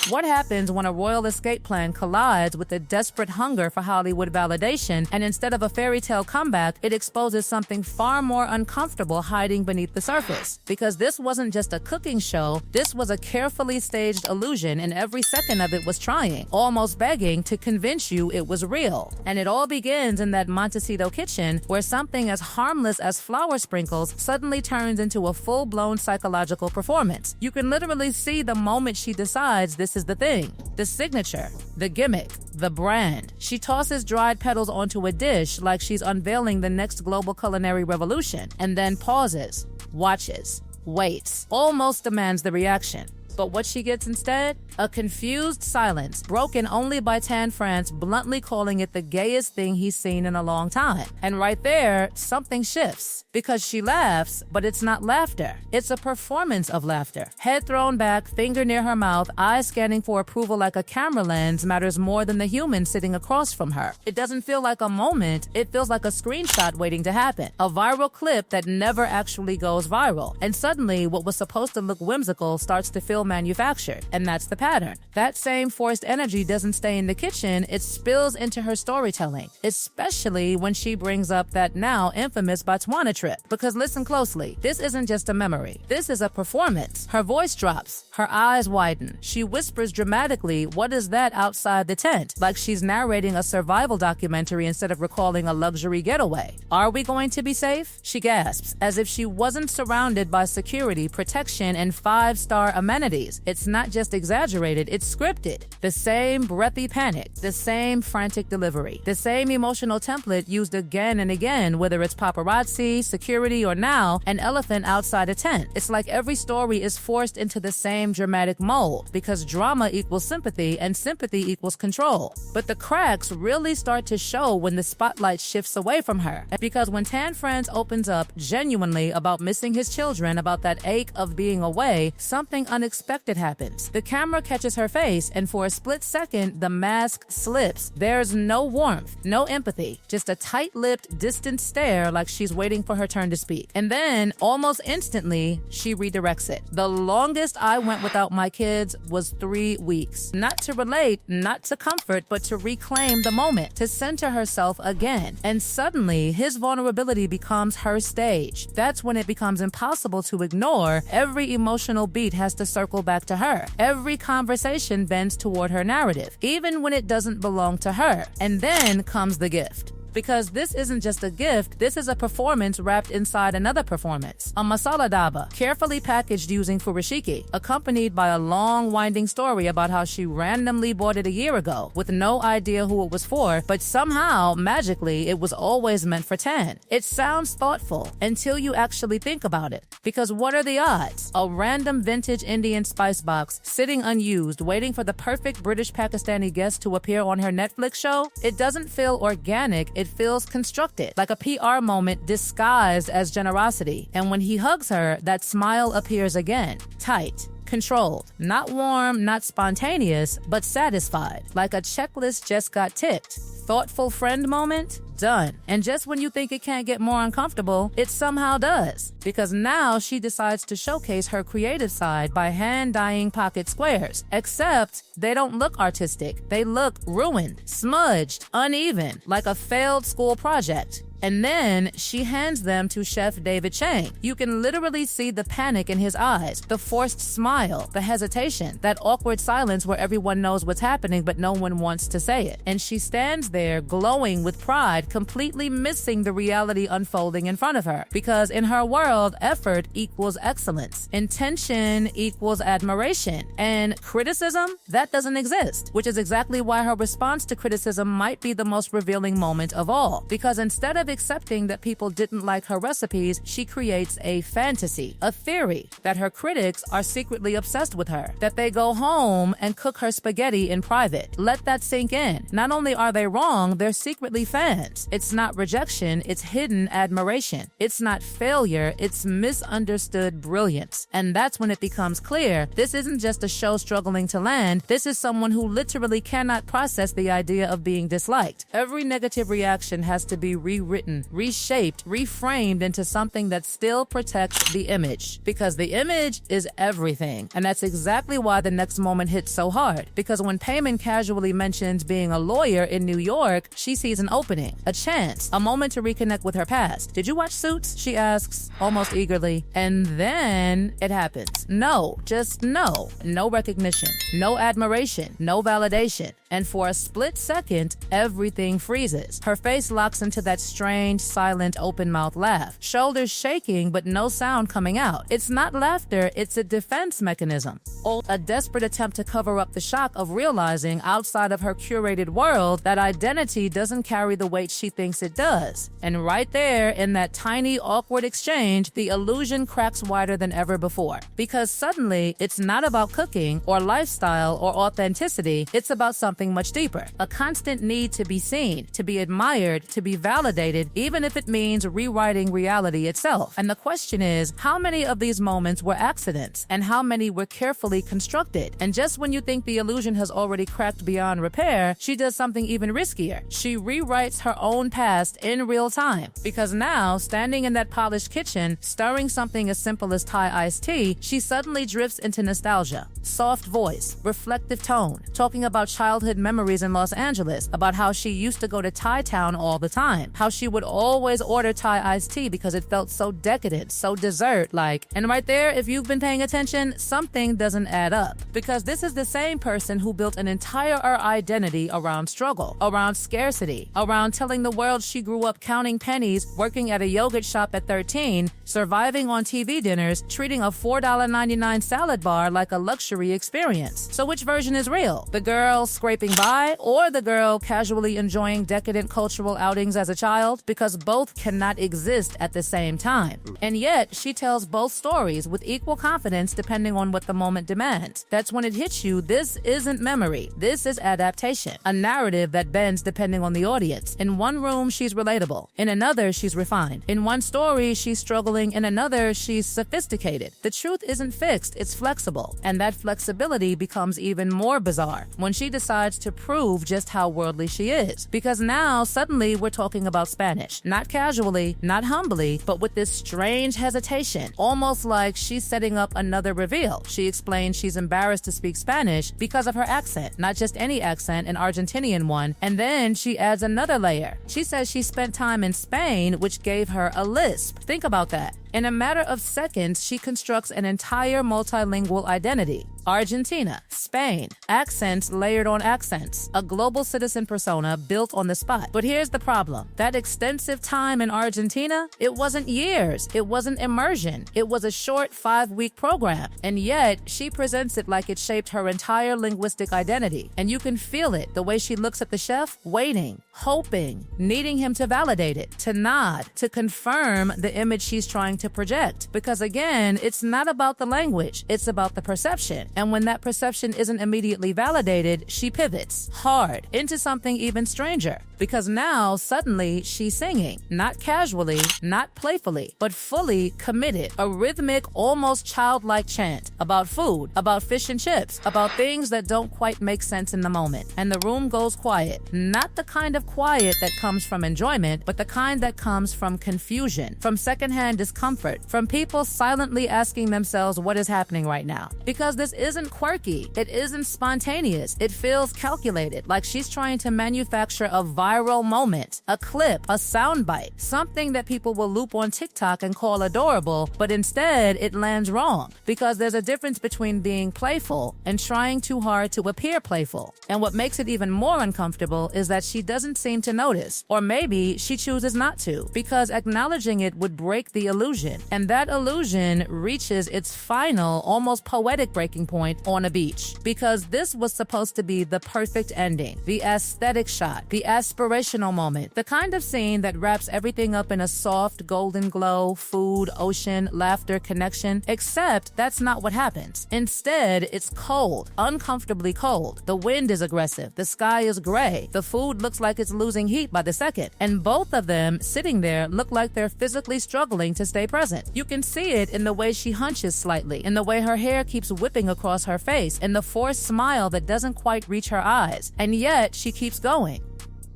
What happens when a royal escape plan collides with a desperate hunger for Hollywood validation, and instead of a fairy tale comeback, it exposes something far more uncomfortable hiding beneath the surface? Because this wasn't just a cooking show, this was a carefully staged illusion, and every second of it was trying, almost begging to convince you it was real. And it all begins in that Montecito kitchen, where something as harmless as flour sprinkles suddenly turns into a full-blown psychological performance. You can literally see the moment she decides this is the thing, the signature, the gimmick, the brand. She tosses dried petals onto a dish like she's unveiling the next global culinary revolution, and then pauses, watches, waits, almost demands the reaction. But what she gets instead? A confused silence, broken only by Tan France bluntly calling it the gayest thing he's seen in a long time. And right there, something shifts. Because she laughs, but it's not laughter. It's a performance of laughter. Head thrown back, finger near her mouth, eyes scanning for approval like a camera lens matters more than the human sitting across from her. It doesn't feel like a moment, it feels like a screenshot waiting to happen. A viral clip that never actually goes viral. And suddenly, what was supposed to look whimsical starts to feel manufactured. And that's the pattern. That same forced energy doesn't stay in the kitchen, it spills into her storytelling. Especially when she brings up that now infamous Botswana trip. Because listen closely, this isn't just a memory. This is a performance. Her voice drops. Her eyes widen. She whispers dramatically, "What is that outside the tent?" Like she's narrating a survival documentary instead of recalling a luxury getaway. "Are we going to be safe?" She gasps, as if she wasn't surrounded by security, protection, and 5-star amenities. It's not just exaggerated, it's scripted. The same breathy panic, the same frantic delivery, the same emotional template used again and again, whether it's paparazzi, security, or now an elephant outside a tent. It's like every story is forced into the same dramatic mold, because drama equals sympathy and sympathy equals control. But the cracks really start to show when the spotlight shifts away from her. Because when Tan France opens up genuinely about missing his children, about that ache of being away, something unexpected happens. The camera catches her face, and for a split second, the mask slips. There's no warmth, no empathy, just a tight-lipped, distant stare like she's waiting for her turn to speak. And then, almost instantly, she redirects it. "The longest I went without my kids was 3 weeks. Not to relate, not to comfort, but to reclaim the moment, to center herself again." And suddenly, his vulnerability becomes her stage. That's when it becomes impossible to ignore. Every emotional beat has to circle back to her. Every conversation bends toward her narrative, even when it doesn't belong to her. And then comes the gift. Because this isn't just a gift, this is a performance wrapped inside another performance. A masala daba, carefully packaged using furoshiki, accompanied by a long, winding story about how she randomly bought it a year ago, with no idea who it was for, but somehow, magically, it was always meant for Tan. It sounds thoughtful until you actually think about it. Because what are the odds? A random vintage Indian spice box, sitting unused, waiting for the perfect British-Pakistani guest to appear on her Netflix show? It doesn't feel organic, it feels constructed, like a PR moment disguised as generosity. And when he hugs her, that smile appears again, tight, controlled, not warm, not spontaneous, but satisfied, like a checklist just got ticked. Thoughtful friend moment? Done. And just when you think it can't get more uncomfortable, it somehow does. Because now she decides to showcase her creative side by hand-dyeing pocket squares. Except they don't look artistic. They look ruined, smudged, uneven, like a failed school project. And then she hands them to Chef David Chang. You can literally see the panic in his eyes, the forced smile, the hesitation, that awkward silence where everyone knows what's happening but no one wants to say it. And she stands there glowing with pride, completely missing the reality unfolding in front of her. Because in her world, effort equals excellence. Intention equals admiration. And criticism? That doesn't exist. Which is exactly why her response to criticism might be the most revealing moment of all. Because instead of accepting that people didn't like her recipes, she creates a fantasy, a theory, that her critics are secretly obsessed with her, that they go home and cook her spaghetti in private. Let that sink in. Not only are they wrong, they're secretly fans. It's not rejection, it's hidden admiration. It's not failure, it's misunderstood brilliance. And that's when it becomes clear, this isn't just a show struggling to land, this is someone who literally cannot process the idea of being disliked. Every negative reaction has to be rewritten rewritten, reshaped, reframed into something that still protects the image. Because the image is everything. And that's exactly why the next moment hits so hard. Because when Payman casually mentions being a lawyer in New York, she sees an opening, a chance, a moment to reconnect with her past. Did you watch Suits? She asks, almost eagerly. And then it happens. No, just no. No recognition, no admiration, no validation. And for a split second, everything freezes. Her face locks into that strange, silent, open-mouth laugh. Shoulders shaking, but no sound coming out. It's not laughter, it's a defense mechanism. Or a desperate attempt to cover up the shock of realizing outside of her curated world that identity doesn't carry the weight she thinks it does. And right there, in that tiny, awkward exchange, the illusion cracks wider than ever before. Because suddenly, it's not about cooking, or lifestyle, or authenticity, it's about something much deeper. A constant need to be seen, to be admired, to be validated, even if it means rewriting reality itself. And the question is, how many of these moments were accidents, and how many were carefully constructed? And just when you think the illusion has already cracked beyond repair, she does something even riskier. She rewrites her own past in real time. Because now, standing in that polished kitchen, stirring something as simple as Thai iced tea, she suddenly drifts into nostalgia. Soft voice, reflective tone, talking about childhood memories in Los Angeles, about how she used to go to Thai Town all the time, how she would always order Thai iced tea because it felt so decadent, so dessert-like. And right there, if you've been paying attention, something doesn't add up. Because this is the same person who built an entire identity around struggle, around scarcity, around telling the world she grew up counting pennies, working at a yogurt shop at 13, surviving on TV dinners, treating a $4.99 salad bar like a luxury experience. So which version is real? The girl scraping by, or the girl casually enjoying decadent cultural outings as a child? Because both cannot exist at the same time. And yet, she tells both stories with equal confidence depending on what the moment demands. That's when it hits you, this isn't memory, this is adaptation. A narrative that bends depending on the audience. In one room, she's relatable. In another, she's refined. In one story, she's struggling. In another, she's sophisticated. The truth isn't fixed, it's flexible. And that flexibility becomes even more bizarre when she decides to prove just how worldly she is. Because now, suddenly, we're talking about Spanish. Not casually, not humbly, but with this strange hesitation, almost like she's setting up another reveal. She explains she's embarrassed to speak Spanish because of her accent, not just any accent, an Argentinian one, and then she adds another layer. She says she spent time in Spain, which gave her a lisp. Think about that. In a matter of seconds, she constructs an entire multilingual identity. Argentina, Spain, accents layered on accents, a global citizen persona built on the spot. But here's the problem. That extensive time in Argentina, it wasn't years, it wasn't immersion, it was a short 5-week program. And yet, she presents it like it shaped her entire linguistic identity. And you can feel it, the way she looks at the chef, waiting, hoping, needing him to validate it, to nod, to confirm the image she's trying to project. Because again, it's not about the language, it's about the perception. And when that perception isn't immediately validated, she pivots hard into something even stranger. Because now, suddenly, she's singing, not casually, not playfully, but fully committed. A rhythmic, almost childlike chant about food, about fish and chips, about things that don't quite make sense in the moment. And the room goes quiet. Not the kind of quiet that comes from enjoyment, but the kind that comes from confusion, from secondhand discomfort, from people silently asking themselves what is happening right now. Because this isn't quirky, it isn't spontaneous, it feels calculated, like she's trying to manufacture a viral moment, a clip, a soundbite, something that people will loop on TikTok and call adorable, but instead it lands wrong. Because there's a difference between being playful and trying too hard to appear playful. And what makes it even more uncomfortable is that she doesn't seem to notice, or maybe she chooses not to, because acknowledging it would break the illusion. And that illusion reaches its final, almost poetic breaking point on a beach. Because this was supposed to be the perfect ending, the aesthetic shot, the aspirational moment, the kind of scene that wraps everything up in a soft golden glow, food, ocean, laughter, connection. Except that's not what happens. Instead, it's cold, uncomfortably cold. The wind is aggressive, the sky is gray, the food looks like it's losing heat by the second, and both of them sitting there look like they're physically struggling to stay present. You can see it in the way she hunches slightly, in the way her hair keeps whipping across her face, in the forced smile that doesn't quite reach her eyes, and yet she keeps going.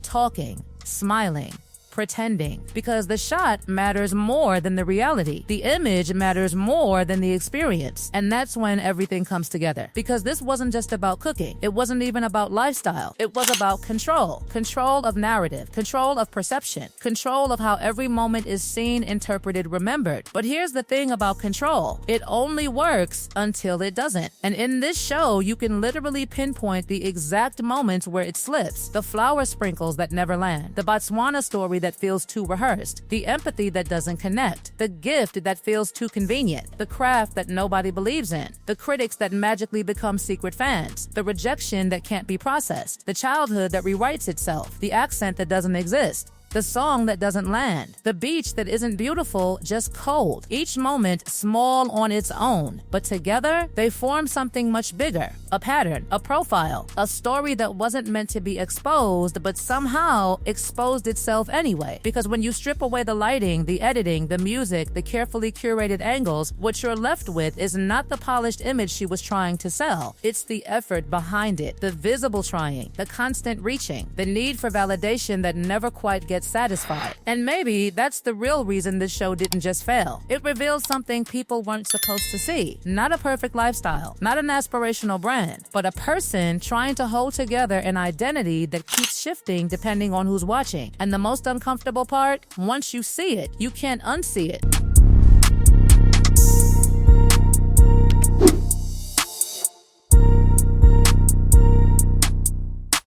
Talking, smiling, pretending. Because the shot matters more than the reality. The image matters more than the experience. And that's when everything comes together. Because this wasn't just about cooking. It wasn't even about lifestyle. It was about control. Control of narrative. Control of perception. Control of how every moment is seen, interpreted, remembered. But here's the thing about control. It only works until it doesn't. And in this show, you can literally pinpoint the exact moments where it slips. The flower sprinkles that never land. The Botswana story that feels too rehearsed. The empathy that doesn't connect. The gift that feels too convenient. The craft that nobody believes in. The critics that magically become secret fans. The rejection that can't be processed. The childhood that rewrites itself. The accent that doesn't exist. The song that doesn't land. The beach that isn't beautiful, just cold. Each moment small on its own, but together they form something much bigger. A pattern, a profile, a story that wasn't meant to be exposed, but somehow exposed itself anyway. Because when you strip away the lighting, the editing, the music, the carefully curated angles, what you're left with is not the polished image she was trying to sell. It's the effort behind it, the visible trying, the constant reaching, the need for validation that never quite gets satisfied. And maybe that's the real reason this show didn't just fail. It revealed something people weren't supposed to see. Not a perfect lifestyle, not an aspirational brand, but a person trying to hold together an identity that keeps shifting depending on who's watching. And the most uncomfortable part, once you see it, you can't unsee it.